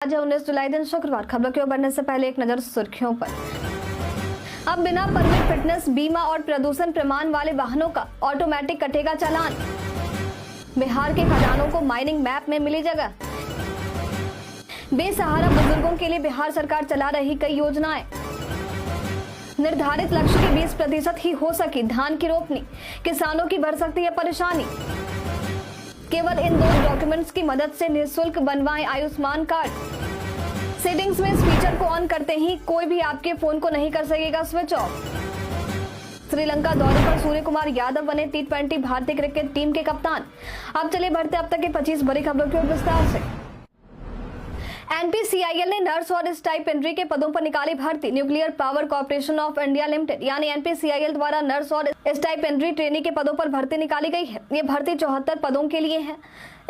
आज है 19 जुलाई दिन शुक्रवार। खबरों की ओर बढ़ने से पहले एक नजर सुर्खियों पर। अब बिना परमिट, फिटनेस, बीमा और प्रदूषण प्रमाण वाले वाहनों का ऑटोमेटिक कटेगा चालान। बिहार के खदानों को माइनिंग मैप में मिली जगह। बेसहारा बुजुर्गों के लिए बिहार सरकार चला रही कई योजनाएं। निर्धारित लक्ष्य की 20% ही हो सकी धान की रोपनी, किसानों की बढ़ सकती है परेशानी। केवल इन 2 डॉक्यूमेंट्स की मदद से निःशुल्क बनवाएं आयुष्मान कार्ड। सेटिंग्स में इस फीचर को ऑन करते ही कोई भी आपके फोन को नहीं कर सकेगा स्विच ऑफ। श्रीलंका दौरे पर सूर्य कुमार यादव बने T20 भारतीय क्रिकेट टीम के कप्तान। अब चले बढ़ते अब तक के 25 बड़ी खबरों की ओर विस्तार से। NPCIL ने नर्स और स्टाइपेंड्री के पदों पर निकाली भर्ती। Nuclear power corporation of India limited यानी NPCIL द्वारा नर्स और स्टाइपेंड्री ट्रेनी के पदों पर भर्ती निकाली गई है। ये भर्ती 74 पदों के लिए है।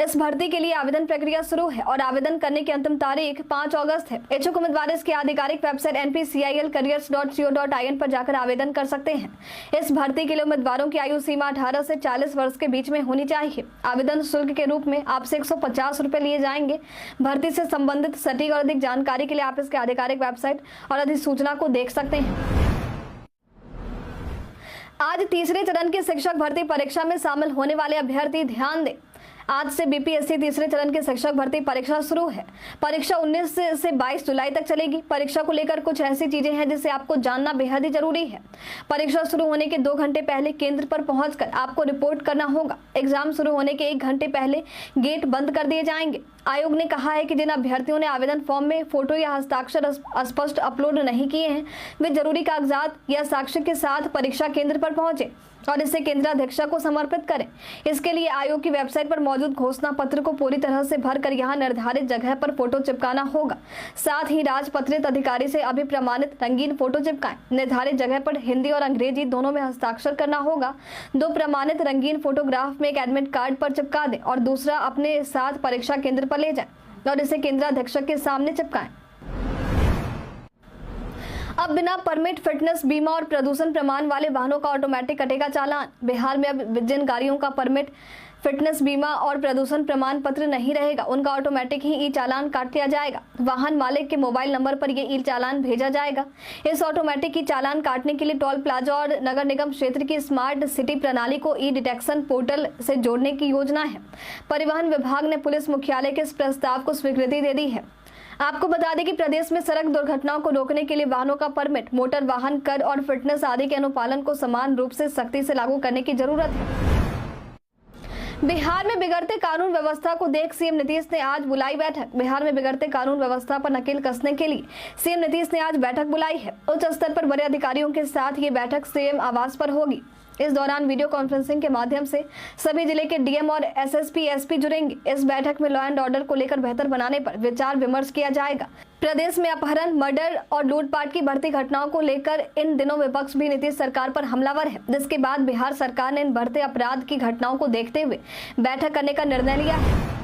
इस भर्ती के लिए आवेदन प्रक्रिया शुरू है और आवेदन करने की अंतिम तारीख 5 अगस्त है। इच्छुक उम्मीदवार इसकी आधिकारिक वेबसाइट npcilcareers.co.in पर जाकर आवेदन कर सकते हैं। इस भर्ती के लिए उम्मीदवारों की आयु सीमा 18 से 40 वर्ष के बीच में होनी चाहिए। आवेदन शुल्क के रूप में आपसे 150 रुपए लिए जाएंगे। भर्ती से संबंधित सटीक और अधिक जानकारी के लिए आप इसके आधिकारिक वेबसाइट और अधिसूचना को देख सकते हैं। आज तीसरे चरण की शिक्षक भर्ती परीक्षा में शामिल होने वाले अभ्यर्थी ध्यान दें। आज से BPSC तीसरे चरण की शिक्षक भर्ती परीक्षा शुरू है। परीक्षा 19 से 22 जुलाई तक चलेगी। परीक्षा को लेकर कुछ ऐसी चीजें हैं जिसे आपको जानना बेहद ही जरूरी है। परीक्षा शुरू होने के 2 घंटे पहले केंद्र पर पहुंचकर आपको रिपोर्ट करना होगा। एग्जाम शुरू होने के 1 घंटे पहले गेट बंद कर दिए जाएंगे। आयोग ने कहा है कि जिन अभ्यर्थियों ने आवेदन फॉर्म में फोटो या हस्ताक्षर स्पष्ट अपलोड नहीं किए हैं, वे जरूरी कागजात या साक्ष्य के साथ परीक्षा केंद्र पर पहुंचे और इसे केंद्राध्यक्ष को समर्पित करें। इसके लिए आयोग की वेबसाइट पर मौजूद घोषणा पत्र को पूरी तरह से भरकर यहां निर्धारित जगह पर फोटो चिपकाना होगा। साथ ही राजपत्रित अधिकारी से अभिप्रमाणित रंगीन फोटो चिपकाएं। निर्धारित जगह पर हिंदी और अंग्रेजी दोनों में हस्ताक्षर करना होगा। 2 प्रमाणित रंगीन फोटोग्राफ में एक एडमिट कार्ड पर चिपका दें और दूसरा अपने साथ परीक्षा केंद्र पर ले जाएं और इसे केंद्राध्यक्ष के सामने चिपकाएं। अब बिना परमिट, फिटनेस, बीमा और प्रदूषण प्रमाण वाले वाहनों का ऑटोमेटिक कटेगा चालान। बिहार में अब जिन गाड़ियों का परमिट, फिटनेस, बीमा और प्रदूषण प्रमाण पत्र नहीं रहेगा, उनका ऑटोमेटिक ही ई चालान काट लिया जाएगा। वाहन मालिक के मोबाइल नंबर पर यह ई चालान भेजा जाएगा। इस ऑटोमेटिक ई चालान काटने के लिए टोल प्लाजा और नगर निगम क्षेत्र की स्मार्ट सिटी प्रणाली को ई डिटेक्शन पोर्टल से जोड़ने की योजना है। परिवहन विभाग ने पुलिस मुख्यालय के इस प्रस्ताव को स्वीकृति दे दी है। आपको बता दें कि प्रदेश में सड़क दुर्घटनाओं को रोकने के लिए वाहनों का परमिट, मोटर वाहन कर और फिटनेस आदि के अनुपालन को समान रूप से सख्ती से लागू करने की जरूरत है। बिहार में बिगड़ते कानून व्यवस्था को देख सीएम नीतीश ने आज बुलाई बैठक। बिहार में बिगड़ते कानून व्यवस्था पर नकेल कसने के लिए सीएम नीतीश ने आज बैठक बुलाई है। उच्च स्तर पर बड़े अधिकारियों के साथ ये बैठक सीएम आवास पर होगी। इस दौरान वीडियो कॉन्फ्रेंसिंग के माध्यम से सभी जिले के डीएम और एसएसपी, एसपी जुड़ेंगे। इस बैठक में लॉ एंड ऑर्डर को लेकर बेहतर बनाने पर विचार विमर्श किया जाएगा। प्रदेश में अपहरण, मर्डर और लूटपाट की बढ़ती घटनाओं को लेकर इन दिनों विपक्ष भी नीतीश सरकार पर हमलावर है, जिसके बाद बिहार सरकार ने इन बढ़ते अपराध की घटनाओं को देखते हुए बैठक करने का निर्णय लिया है।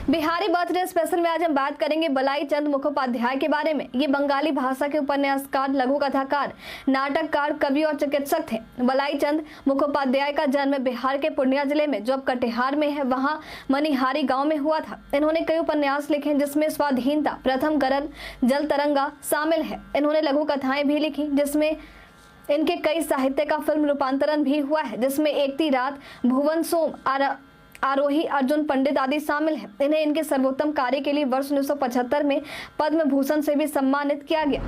बिहारी बर्थडे स्पेशल में आज हम बात करेंगे बलाई चंद मुखोपाध्याय के बारे में। ये बंगाली भाषा के उपन्यासकार, लघु कथाकार, नाटककार, कवि और चिकित्सक थे। बलाई चंद मुखोपाध्याय का जन्म बिहार के पूर्णिया जिले में, जो अब कटिहार में है, वहां मनिहारी गांव में हुआ था। इन्होंने कई उपन्यास लिखे जिसमें स्वाधीनता, प्रथम गरल, जल तरंगा शामिल है। इन्होंने लघु कथाएं भी लिखी जिसमें इनके कई साहित्य का फिल्म रूपांतरण भी हुआ है, जिसमें एकती रात, भुवन सोम, आरोही, अर्जुन पंडित आदि शामिल हैं। इन्हें इनके सर्वोत्तम कार्य के लिए वर्ष 1975 में पद्म भूषण से भी सम्मानित किया गया।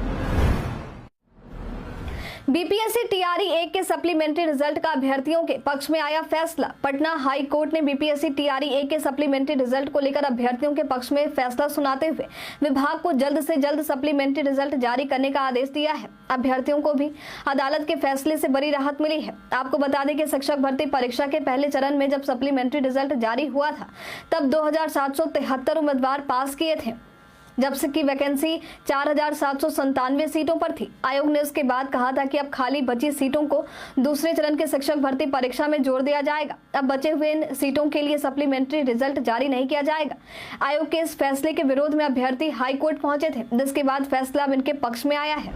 BPSC TRE 1 के सप्लीमेंट्री रिजल्ट का अभ्यर्थियों के पक्ष में आया फैसला। पटना हाई कोर्ट ने BPSC TRE 1 के सप्लीमेंट्री रिजल्ट को लेकर अभ्यर्थियों के पक्ष में फैसला सुनाते हुए विभाग को जल्द से जल्द सप्लीमेंट्री रिजल्ट जारी करने का आदेश दिया है। अभ्यर्थियों को भी अदालत के फैसले से बड़ी राहत मिली है। आपको बता दें कि शिक्षक भर्ती परीक्षा के पहले चरण में जब सप्लीमेंट्री रिजल्ट जारी हुआ था, तब 2773 उम्मीदवार पास किए थे, जबकि वैकेंसी 4797 सीटों पर थी। आयोग ने उसके बाद कहा था कि अब खाली बची सीटों को दूसरे चरण के शिक्षक भर्ती परीक्षा में जोड़ दिया जाएगा। अब बचे हुए इन सीटों के लिए सप्लीमेंट्री रिजल्ट जारी नहीं किया जाएगा। आयोग के इस फैसले के विरोध में अभ्यर्थी हाईकोर्ट पहुंचे थे, जिसके बाद फैसला अब इनके पक्ष में आया है।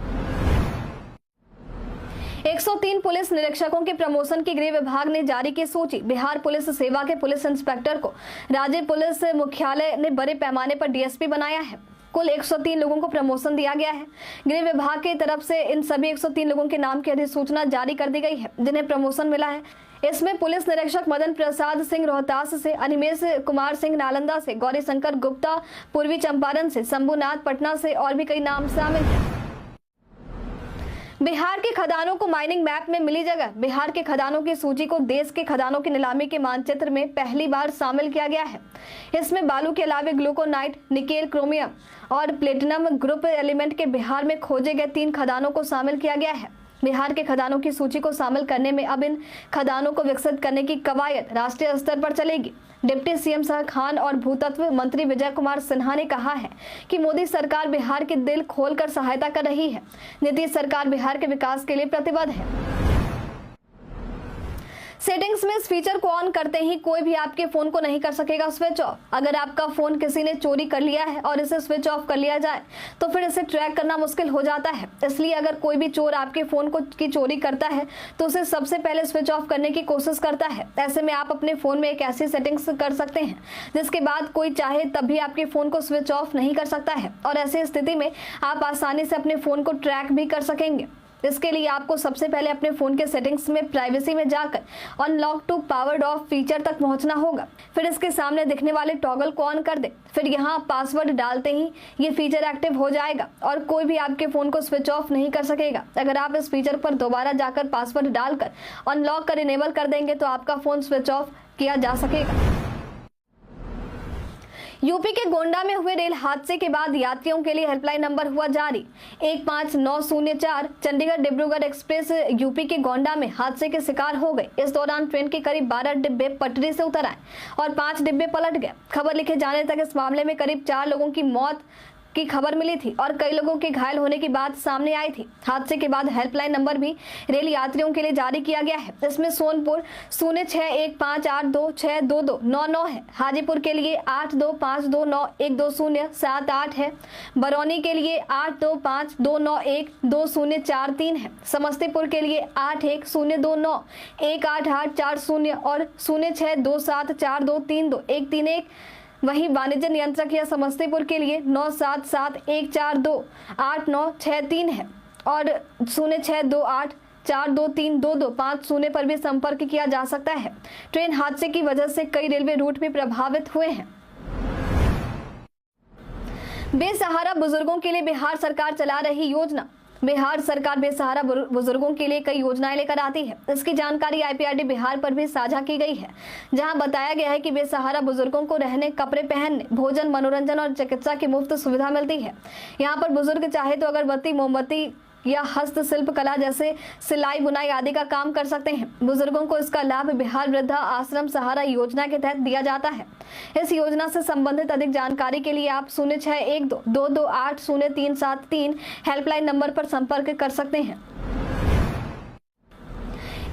103 पुलिस निरीक्षकों के प्रमोशन की गृह विभाग ने जारी की सूची। बिहार पुलिस सेवा के पुलिस इंस्पेक्टर को राज्य पुलिस मुख्यालय ने बड़े पैमाने पर डीएसपी बनाया है। कुल 103 लोगों को प्रमोशन दिया गया है। गृह विभाग की तरफ से इन सभी 103 लोगों के नाम की अधिसूचना जारी कर दी गई है जिन्हें प्रमोशन मिला है। इसमें पुलिस निरीक्षक मदन प्रसाद सिंह रोहतास से, अनिमेश कुमार सिंह नालंदा से, गौरी शंकर गुप्ता पूर्वी चंपारण से, शंभुनाथ पटना से और भी कई नाम शामिल हैं। बिहार के खदानों को माइनिंग मैप में मिली जगह। बिहार के खदानों की सूची को देश के खदानों की नीलामी के मानचित्र में पहली बार शामिल किया गया है। इसमें बालू के अलावा ग्लूकोनाइट, निकेल, क्रोमियम और प्लेटिनम ग्रुप एलिमेंट के बिहार में खोजे गए 3 खदानों को शामिल किया गया है। बिहार के खदानों की सूची को शामिल करने में अब इन खदानों को विकसित करने की कवायद राष्ट्रीय स्तर पर चलेगी। डिप्टी सीएम शाह खान और भूतत्व मंत्री विजय कुमार सिन्हा ने कहा है कि मोदी सरकार बिहार के दिल खोलकर सहायता कर रही है। नीतीश सरकार बिहार के विकास के लिए प्रतिबद्ध है। सेटिंग्स में इस फीचर को ऑन करते ही कोई भी आपके फोन को नहीं कर सकेगा स्विच ऑफ। अगर आपका फोन किसी ने चोरी कर लिया है और इसे स्विच ऑफ कर लिया जाए तो फिर इसे ट्रैक करना मुश्किल हो जाता है। इसलिए अगर कोई भी चोर आपके फोन की चोरी करता है तो उसे सबसे पहले स्विच ऑफ करने की कोशिश करता है। ऐसे में आप अपने फोन में एक ऐसी सेटिंग्स कर सकते हैं जिसके बाद कोई चाहे तब भी आपके फोन को स्विच ऑफ नहीं कर सकता है और ऐसी स्थिति में आप आसानी से अपने फोन को ट्रैक भी कर सकेंगे। इसके लिए आपको सबसे पहले अपने फोन के सेटिंग्स में प्राइवेसी में जाकर unlock two powered of feature तक पहुंचना होगा। फिर इसके सामने दिखने वाले टॉगल को ऑन कर दे। फिर यहाँ पासवर्ड डालते ही ये फीचर एक्टिव हो जाएगा और कोई भी आपके फोन को स्विच ऑफ नहीं कर सकेगा। अगर आप इस फीचर पर दोबारा जाकर पासवर्ड डालकर अनलॉक कर इनेबल कर देंगे तो आपका फोन स्विच ऑफ किया जा सकेगा। यूपी के गोंडा में हुए रेल हादसे के बाद यात्रियों के लिए हेल्पलाइन नंबर हुआ जारी। 15904 चंडीगढ़ डिब्रूगढ़ एक्सप्रेस यूपी के गोंडा में हादसे के शिकार हो गए। इस दौरान ट्रेन के करीब 12 डिब्बे पटरी से उतर आए और 5 डिब्बे पलट गए। खबर लिखे जाने तक इस मामले में करीब 4 लोगों की मौत की खबर मिली थी और कई लोगों के घायल होने की बात सामने आई थी। हादसे के बाद हेल्पलाइन नंबर भी रेल यात्रियों के लिए जारी किया गया है। इसमें सोनपुर 0615426299 है, हाजीपुर के लिए 8252912078 है, बरौनी के लिए 8252912043 है, समस्तीपुर के लिए 8102918840 और 062742323131। वहीं वाणिज्य नियंत्रक या समस्तीपुर के लिए 9771428963 है और 0628423225 पर भी संपर्क किया जा सकता है। ट्रेन हादसे की वजह से कई रेलवे रूट भी प्रभावित हुए हैं। बेसहारा बुजुर्गों के लिए बिहार सरकार चला रही योजना। बिहार सरकार बेसहारा बुजुर्गों के लिए कई योजनाएं लेकर आती है। इसकी जानकारी आईपीआरडी बिहार पर भी साझा की गई है, जहां बताया गया है कि बेसहारा बुजुर्गों को रहने, कपड़े पहनने, भोजन, मनोरंजन और चिकित्सा की मुफ्त सुविधा मिलती है। यहां पर बुजुर्ग चाहे तो अगरबत्ती, मोमबत्ती या हस्तशिल्प कला जैसे सिलाई, बुनाई आदि का काम कर सकते हैं। बुजुर्गों को इसका लाभ बिहार वृद्धा आश्रम सहारा योजना के तहत दिया जाता है। इस योजना से संबंधित अधिक जानकारी के लिए आप 061222800373 हेल्पलाइन नंबर पर संपर्क कर सकते हैं।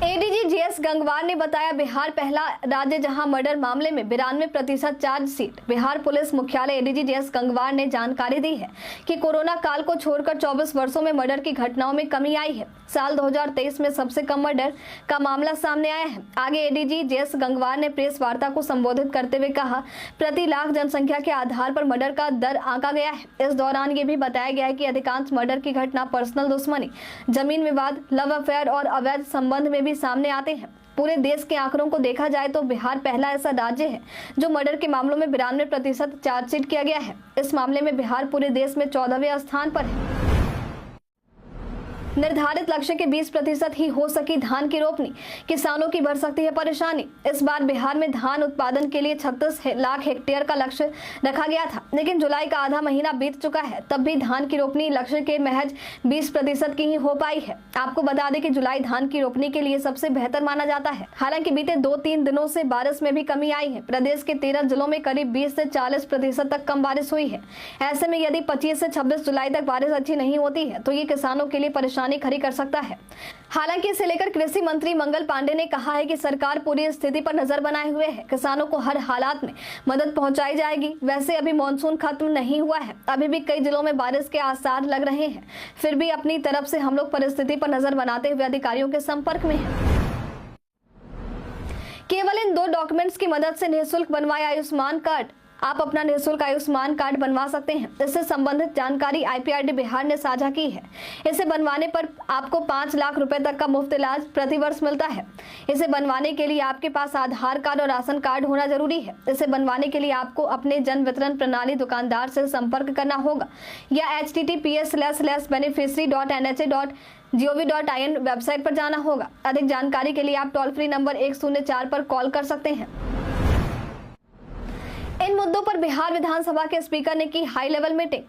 एडीजी जीएस गंगवार ने बताया बिहार पहला राज्य जहां मर्डर मामले में 92% चार्जशीट। बिहार पुलिस मुख्यालय एडीजी जीएस गंगवार ने जानकारी दी है कि कोरोना काल को छोड़कर 24 वर्षों में मर्डर की घटनाओं में कमी आई है। साल 2023 में सबसे कम मर्डर का मामला सामने आया है। आगे एडीजी जीएस गंगवार ने प्रेस वार्ता को संबोधित करते हुए कहा, प्रति लाख जनसंख्या के आधार पर मर्डर का दर आंका गया है। इस दौरान ये भी बताया गया है कि अधिकांश मर्डर की घटना पर्सनल दुश्मनी, जमीन विवाद, लव अफेयर और अवैध संबंध में भी सामने आते हैं। पूरे देश के आंकड़ों को देखा जाए तो बिहार पहला ऐसा राज्य है जो मर्डर के मामलों में 92% चार्जशीट किया गया है। इस मामले में बिहार पूरे देश में 14वें स्थान पर है। निर्धारित लक्ष्य के 20% ही हो सकी धान की रोपनी, किसानों की बढ़ सकती है परेशानी। इस बार बिहार में धान उत्पादन के लिए 36 लाख हेक्टेयर का लक्ष्य रखा गया था, लेकिन जुलाई का आधा महीना बीत चुका है, तब भी धान की रोपनी लक्ष्य के महज 20% की ही हो पाई है। आपको बता दें कि जुलाई धान की रोपनी के लिए सबसे बेहतर माना जाता है। हालांकि बीते 2-3 दिनों से बारिश में भी कमी आई है। प्रदेश के 13 जिलों में करीब 20 से 40% तक कम बारिश हुई है। ऐसे में यदि 25 से 26 जुलाई तक बारिश अच्छी नहीं होती है तो ये किसानों के लिए परेशानी परेशानी खड़ी कर सकता है। हालांकि इसे लेकर कृषि मंत्री मंगल पांडे ने कहा है कि सरकार पूरी स्थिति पर नजर बनाए हुए है, किसानों को हर हालात में मदद पहुंचाई जाएगी। वैसे अभी मानसून खत्म नहीं हुआ है, अभी भी कई जिलों में बारिश के आसार लग रहे हैं। फिर भी अपनी तरफ से हम लोग परिस्थिति पर नजर बनाते हुए अधिकारियों के संपर्क में हैं। केवल इन 2 डॉक्यूमेंट्स की मदद से निःशुल्क बनवाए आयुष्मान कार्ड। आप अपना निःशुल्क आयुष्मान कार्ड बनवा सकते हैं। इससे संबंधित जानकारी IPRD बिहार ने साझा की है। इसे बनवाने पर आपको 5 लाख रुपए तक का मुफ्त इलाज प्रतिवर्ष मिलता है। इसे बनवाने के लिए आपके पास आधार कार्ड और राशन कार्ड होना जरूरी है। इसे बनवाने के लिए आपको अपने जन वितरण प्रणाली दुकानदार से संपर्क करना होगा या https://beneficiary.nha.gov.in वेबसाइट पर जाना होगा। अधिक जानकारी के लिए आप टोल फ्री नंबर 104 पर कॉल कर सकते हैं। इन मुद्दों पर बिहार विधानसभा के स्पीकर ने की हाई लेवल मीटिंग।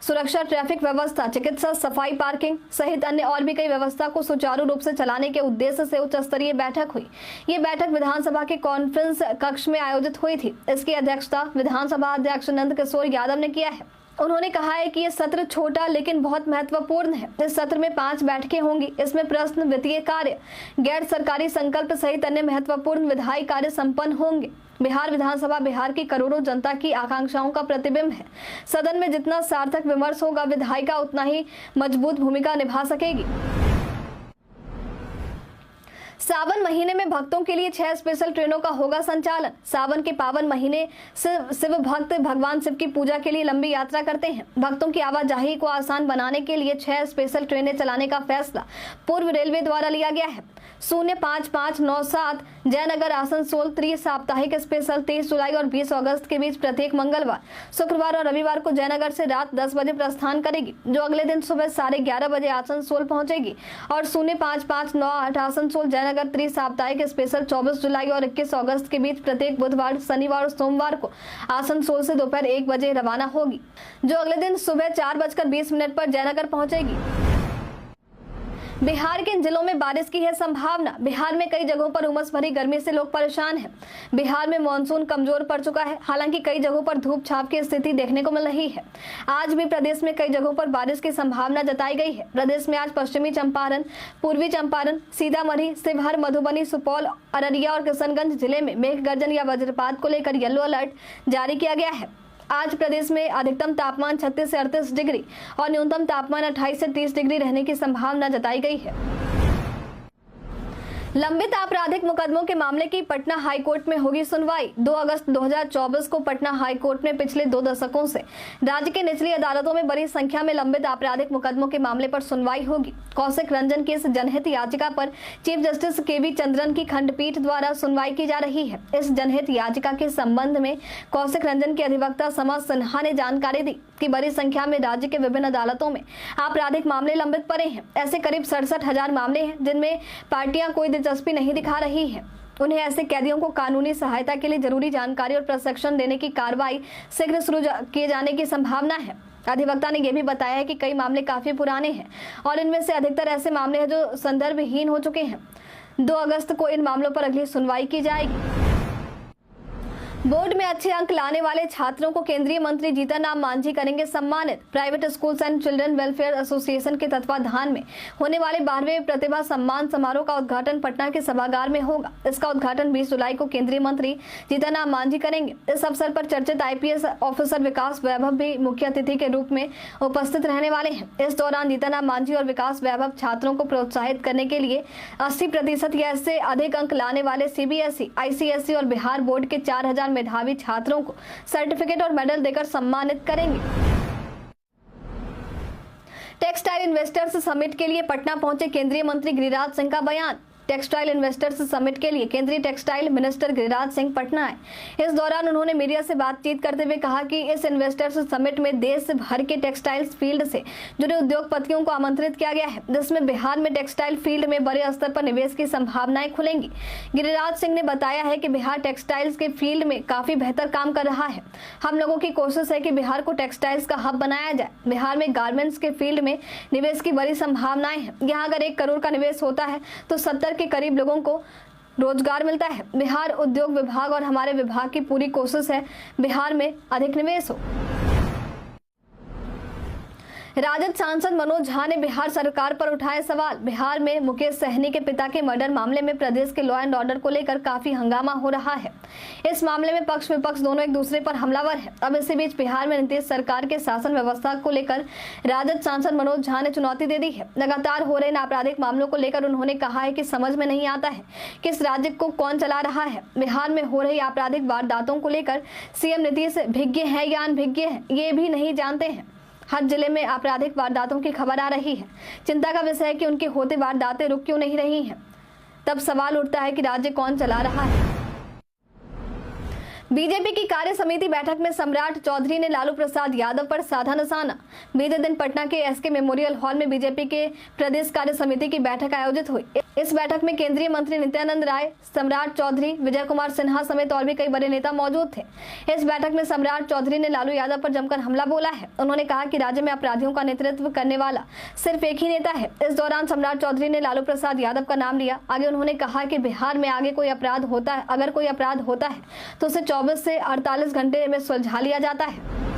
सुरक्षा, ट्रैफिक व्यवस्था, चिकित्सा, सफाई, पार्किंग सहित अन्य और भी कई व्यवस्था को सुचारू रूप से चलाने के उद्देश्य से उच्च स्तरीय बैठक हुई। ये बैठक विधानसभा के कॉन्फ्रेंस कक्ष में आयोजित हुई थी। इसकी अध्यक्षता विधानसभा अध्यक्ष नंद किशोर यादव ने किया है। उन्होंने कहा है कि ये सत्र छोटा लेकिन बहुत महत्वपूर्ण है। इस सत्र में 5 बैठकें होंगी। इसमें प्रश्न, वित्तीय कार्य, गैर सरकारी संकल्प सहित अन्य महत्वपूर्ण विधायी कार्य संपन्न होंगे। बिहार विधानसभा बिहार की करोड़ों जनता की आकांक्षाओं का प्रतिबिंब है। सदन में जितना सार्थक विमर्श होगा, विधायिका उतना ही मजबूत भूमिका निभा सकेगी। सावन महीने में भक्तों के लिए 6 स्पेशल ट्रेनों का होगा संचालन। सावन के पावन महीने शिव भक्त भगवान शिव की पूजा के लिए लंबी यात्रा करते हैं। भक्तों की आवाजाही को आसान बनाने के लिए 6 स्पेशल ट्रेनें चलाने का फैसला पूर्व रेलवे द्वारा लिया गया है। 05597 जयनगर आसनसोल त्रि-साप्ताहिक स्पेशल 23 जुलाई और 20 अगस्त के बीच प्रत्येक मंगलवार, शुक्रवार और रविवार को जयनगर से रात 10 बजे प्रस्थान करेगी, जो अगले दिन सुबह 11:30 बजे आसनसोल पहुंचेगी। और 05598 आसनसोल जयनगर त्रि-साप्ताहिक स्पेशल 24 जुलाई और 21 अगस्त के बीच प्रत्येक बुधवार, शनिवार और सोमवार को आसनसोल से दोपहर 1 बजे रवाना होगी, जो अगले दिन सुबह 4:20 पर जयनगर पहुंचेगी। बिहार के जिलों में बारिश की है संभावना। बिहार में कई जगहों पर उमस भरी गर्मी से लोग परेशान हैं। बिहार में मानसून कमजोर पड़ चुका है। हालांकि कई जगहों पर धूप छाव की स्थिति देखने को मिल रही है। आज भी प्रदेश में कई जगहों पर बारिश की संभावना जताई गई है। प्रदेश में आज पश्चिमी चंपारण, पूर्वी चंपारण, सीतामढ़ी, शिवहर, मधुबनी, सुपौल, अररिया और किशनगंज जिले में मेघ गर्जन या वज्रपात को लेकर येलो अलर्ट जारी किया गया है। आज प्रदेश में अधिकतम तापमान 36 से 38 डिग्री और न्यूनतम तापमान 28 से 30 डिग्री रहने की संभावना जताई गई है। लंबित आपराधिक मुकदमों के मामले की पटना हाईकोर्ट में होगी सुनवाई। 2 अगस्त 2024 को पटना हाईकोर्ट में पिछले 2 दशकों से राज्य के निचली अदालतों में बड़ी संख्या में लंबित आपराधिक मुकदमों के मामले पर सुनवाई होगी। कौशिक रंजन की इस जनहित याचिका पर चीफ जस्टिस KV चंद्रन की खंडपीठ द्वारा सुनवाई की जा रही है। इस जनहित याचिका के संबंध में कौशिक रंजन के अधिवक्ता समाज सिन्हा ने जानकारी दी कि बड़ी संख्या में राज्य के विभिन्न अदालतों में आपराधिक मामले लंबित पड़े हैं। ऐसे करीब 67,000 मामले हैं जिनमें पार्टियां कोई दिलचस्पी नहीं दिखा रही है। उन्हें ऐसे कैदियों को कानूनी सहायता के लिए जरूरी जानकारी और प्रशिक्षण देने की कार्रवाई शीघ्र शुरू किए जाने की संभावना है। अधिवक्ता ने यह भी बताया है कि कई मामले काफी पुराने हैं और इनमें से अधिकतर ऐसे मामले हैं जो संदर्भहीन हो चुके हैं। 2 अगस्त को इन मामलों पर अगली सुनवाई की जाएगी। बोर्ड में अच्छे अंक लाने वाले छात्रों को केंद्रीय मंत्री जीतन राम मांझी करेंगे सम्मानित। Private schools and children welfare association के तत्वाधान में होने वाले 12वें प्रतिभा सम्मान समारोह का उद्घाटन पटना के सभागार में होगा। इसका उद्घाटन 20 जुलाई को केंद्रीय मंत्री जीतन राम मांझी करेंगे। इस अवसर पर चर्चित IPS ऑफिसर विकास वैभव भी मुख्य अतिथि के रूप में उपस्थित रहने वाले हैं। इस दौरान जीतन राम मांझी और विकास वैभव छात्रों को प्रोत्साहित करने के लिए 80% या इससे अधिक अंक लाने वाले CBSE, ICSE और बिहार बोर्ड के 4000 मेधावी छात्रों को सर्टिफिकेट और मेडल देकर सम्मानित करेंगे। टेक्सटाइल इन्वेस्टर्स समिट के लिए पटना पहुंचे केंद्रीय मंत्री गिरिराज सिंह का बयान। टेक्सटाइल इन्वेस्टर्स समिट के लिए केंद्रीय टेक्सटाइल मिनिस्टर गिरिराज सिंह पटना आए। इस दौरान उन्होंने मीडिया से बातचीत करते हुए कहा कि इस इन्वेस्टर्स समिट में देश भर के टेक्सटाइल फील्ड से जुड़े उद्योगपतियों को आमंत्रित किया गया है, जिसमें बिहार में टेक्सटाइल फील्ड में बड़े स्तर पर निवेश की संभावनाएं खुलेंगी। गिरिराज सिंह ने बताया है कि बिहार टेक्सटाइल्स के फील्ड में काफी बेहतर काम कर रहा है। हम लोगों की कोशिश है कि बिहार को टेक्सटाइल्स का हब बनाया जाए। बिहार में गारमेंट्स के फील्ड में निवेश की बड़ी संभावनाएं हैं। यहाँ अगर 1 करोड़ का निवेश होता है तो 70 के करीब लोगों को रोजगार मिलता है। बिहार उद्योग विभाग और हमारे विभाग की पूरी कोशिश है बिहार में अधिक निवेश हो। राजद सांसद मनोज झा ने बिहार सरकार पर उठाए सवाल। बिहार में मुकेश सहनी के पिता के मर्डर मामले में प्रदेश के लॉ एंड ऑर्डर को लेकर काफी हंगामा हो रहा है। इस मामले में पक्ष विपक्ष दोनों एक दूसरे पर हमलावर है। अब इसी बीच बिहार में नीतीश सरकार के शासन व्यवस्था को लेकर राजद सांसद मनोज झा ने चुनौती दे दी है। लगातार हो रहे आपराधिक मामलों को लेकर उन्होंने कहा है कि समझ में नहीं आता है कि इस राज्य को कौन चला रहा है। बिहार में हो रही आपराधिक वारदातों को लेकर सीएम नीतीश भिज्ञ है या अनभिज्ञ है, ये भी नहीं जानते हैं। हर जिले में आपराधिक वारदातों की खबर आ रही है। चिंता का विषय है कि उनकी होती वारदातें रुक क्यों नहीं रही हैं। तब सवाल उठता है कि राज्य कौन चला रहा है। बीजेपी की कार्य समिति बैठक में सम्राट चौधरी ने लालू प्रसाद यादव पर साधा निशाना। बीते दिन पटना के एसके मेमोरियल हॉल में बीजेपी के प्रदेश कार्य समिति की बैठक आयोजित हुई। इस बैठक में केंद्रीय मंत्री नित्यानंद राय, सम्राट चौधरी, विजय कुमार सिन्हा समेत और भी कई बड़े नेता मौजूद थे। इस बैठक में सम्राट चौधरी ने लालू यादव पर जमकर हमला बोला है। उन्होंने कहा कि राज्य में अपराधियों का नेतृत्व करने वाला सिर्फ एक ही नेता है। इस दौरान सम्राट चौधरी ने लालू प्रसाद यादव का नाम लिया। आगे उन्होंने कहा कि बिहार में आगे कोई अपराध होता है, अगर कोई अपराध होता है तो उसे 24 से 48 घंटे में सुलझा लिया जाता है।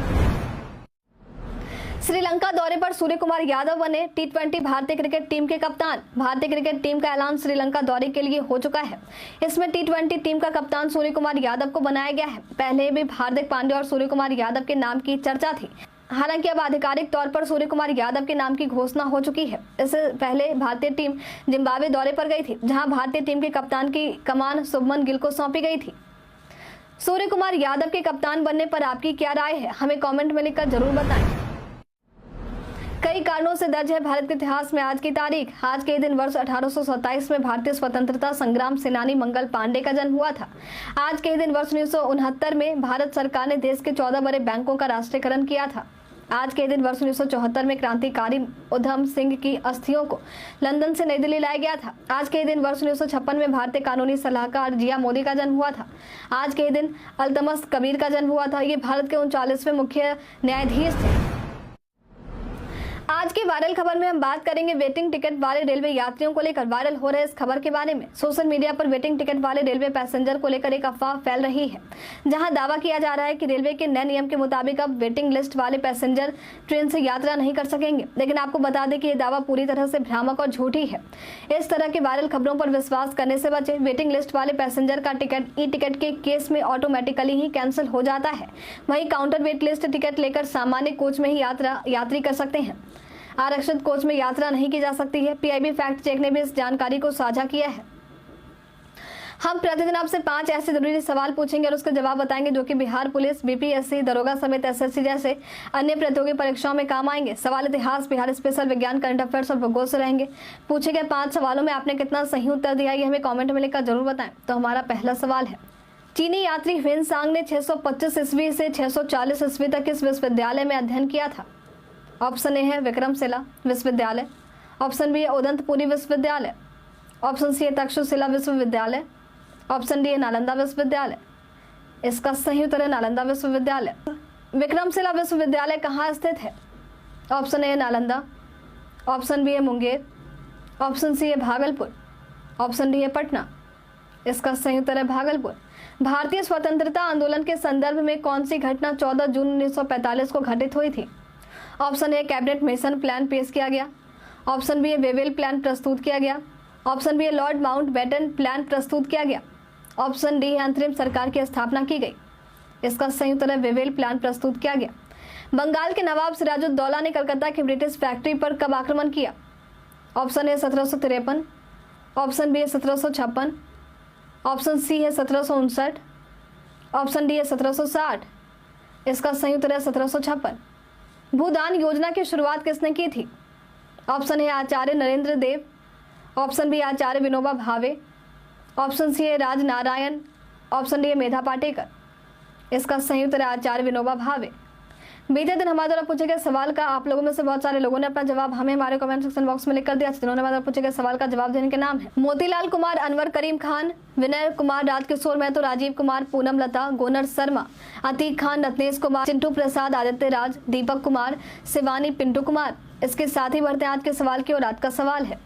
श्रीलंका दौरे पर सूर्य कुमार यादव बने T20 भारतीय क्रिकेट टीम के कप्तान। भारतीय क्रिकेट टीम का ऐलान श्रीलंका दौरे के लिए हो चुका है। इसमें T20 टीम का कप्तान सूर्य कुमार यादव को बनाया गया है। पहले भी हार्दिक पांड्या और सूर्य कुमार यादव के नाम की चर्चा थी। हालांकि अब आधिकारिक तौर पर सूर्य कुमार यादव के नाम की घोषणा हो चुकी है। इससे पहले भारतीय टीम जिम्बाब्वे दौरे पर गई थी, जहां भारतीय टीम के कप्तान की कमान शुभमन गिल को सौंपी गई थी। सूर्य कुमार यादव के कप्तान बनने पर आपकी क्या राय है, हमें कमेंट में लिखकर जरूर बताएं। कई कारणों से दर्ज है भारत के इतिहास में आज की तारीख। आज के दिन वर्ष 1827 में भारतीय स्वतंत्रता संग्राम सेनानी मंगल पांडे का जन्म हुआ था। आज के दिन वर्ष 1969 में भारत सरकार ने देश के 14 बड़े बैंकों का राष्ट्रीयकरण किया था। आज के दिन वर्ष 1974 में क्रांतिकारी उधम सिंह की अस्थियों को लंदन से नई दिल्ली लाया गया था। आज के दिन वर्ष 1956 में भारतीय कानूनी सलाहकार जिया मोदी का जन्म हुआ था। आज के दिन अल्तमस कबीर का जन्म हुआ था। ये भारत के 39वें मुख्य न्यायाधीश थे। आज की वायरल खबर में हम बात करेंगे वेटिंग टिकट वाले रेलवे यात्रियों को लेकर वायरल हो रहे इस खबर के बारे में। सोशल मीडिया पर वेटिंग टिकट वाले रेलवे पैसेंजर को लेकर एक अफवाह फैल रही है, जहां दावा किया जा रहा है कि रेलवे के नए नियम के मुताबिक अब वेटिंग लिस्ट वाले पैसेंजर ट्रेन से यात्रा नहीं कर सकेंगे। लेकिन आपको बता दें कि यह दावा पूरी तरह से भ्रामक और झूठी है। इस तरह की वायरल खबरों पर विश्वास करने से बचे। वेटिंग लिस्ट वाले पैसेंजर का टिकट ई टिकट के केस में ऑटोमेटिकली ही कैंसिल हो जाता है। वहीं काउंटर वेट लिस्ट टिकट लेकर सामान्य कोच में ही यात्री कर सकते हैं। आरक्षित कोच में यात्रा नहीं की जा सकती है। पीआईबी फैक्ट चेक ने भी इस जानकारी को साझा किया है। हम प्रतिदिन आपसे 5 ऐसे जरूरी सवाल पूछेंगे और उसका जवाब बताएंगे, जो कि बिहार पुलिस, बीपीएससी, दरोगा समेत एसएससी जैसे अन्य प्रतियोगी परीक्षाओं में काम आएंगे। सवाल इतिहास, बिहार स्पेशल, विज्ञान, करंट अफेयर्स और भूगोल से रहेंगे। पूछे गए 5 सवालों में आपने कितना सही उत्तर दिया, ये हमें कॉमेंट में लिखकर जरूर बताएं। तो हमारा पहला सवाल है, चीनी यात्री ह्वेनसांग ने 625 ईस्वी से 640 ईस्वी तक किस विश्वविद्यालय में अध्ययन किया था? ऑप्शन ए है विक्रमशिला विश्वविद्यालय, ऑप्शन बी है उदंतपुरी विश्वविद्यालय, ऑप्शन सी है तक्षशिला विश्वविद्यालय, ऑप्शन डी है नालंदा विश्वविद्यालय। इसका सही उत्तर है नालंदा विश्वविद्यालय। विक्रमशिला विश्वविद्यालय कहाँ स्थित है? ऑप्शन ए है नालंदा, ऑप्शन बी है मुंगेर, ऑप्शन सी है भागलपुर, ऑप्शन डी है पटना। इसका सही उत्तर है भागलपुर। भारतीय स्वतंत्रता आंदोलन के संदर्भ में कौन सी घटना 14 जून 1945 को घटित हुई थी? ऑप्शन ए कैबिनेट मिशन प्लान पेश किया गया, ऑप्शन बी है वेवेल प्लान प्रस्तुत किया गया, ऑप्शन बी है लॉर्ड माउंटबेटन प्लान प्रस्तुत किया गया, ऑप्शन डी है अंतरिम सरकार की स्थापना की गई। इसका सही उत्तर है वेवेल प्लान प्रस्तुत किया गया। बंगाल के नवाब सिराजुद्दौला ने कलकत्ता की ब्रिटिश फैक्ट्री पर कब आक्रमण किया? ऑप्शन ए 1753, ऑप्शन बी है 1756, ऑप्शन सी है 1759, ऑप्शन डी है 1760। इसका सही उत्तर है 1756। भूदान योजना की शुरुआत किसने की थी? Option A Acharya Narendra Dev, option B Acharya Vinoba Bhave, option सी है राज नारायण, ऑप्शन डी है मेधा पाटेकर। इसका सही उत्तर है आचार्य विनोबा भावे। बीते दिन हमारे द्वारा पूछे गए सवाल का आप लोगों में से बहुत सारे लोगों ने अपना जवाब हमें हमारे कमेंट सेक्शन बॉक्स में लिख कर दिया। जिन्होंने हमारे द्वारा पूछे गए सवाल का जवाब देने के नाम है मोतीलाल कुमार, अनवर करीम खान, विनय कुमार, राजकिशोर महतो, राजीव कुमार, पूनम लता, गोनर शर्मा, अतीक खान, रत्नेश कुमार, चिंटू प्रसाद, आदित्य राज, दीपक कुमार, शिवानी, पिंटू कुमार। इसके साथ ही बढ़ते आज के सवाल की ओर। आज का सवाल है,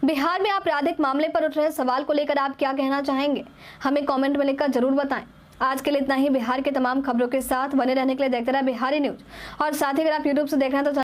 बिहार में आपराधिक मामले पर उठ रहे सवाल को लेकर आप क्या कहना चाहेंगे, हमें कमेंट में लिखकर जरूर बताएं। आज के लिए इतना ही। बिहार के तमाम खबरों के साथ बने रहने के लिए देखते रहे बिहारी न्यूज, और साथ ही अगर आप यूट्यूब से देख रहे हैं तो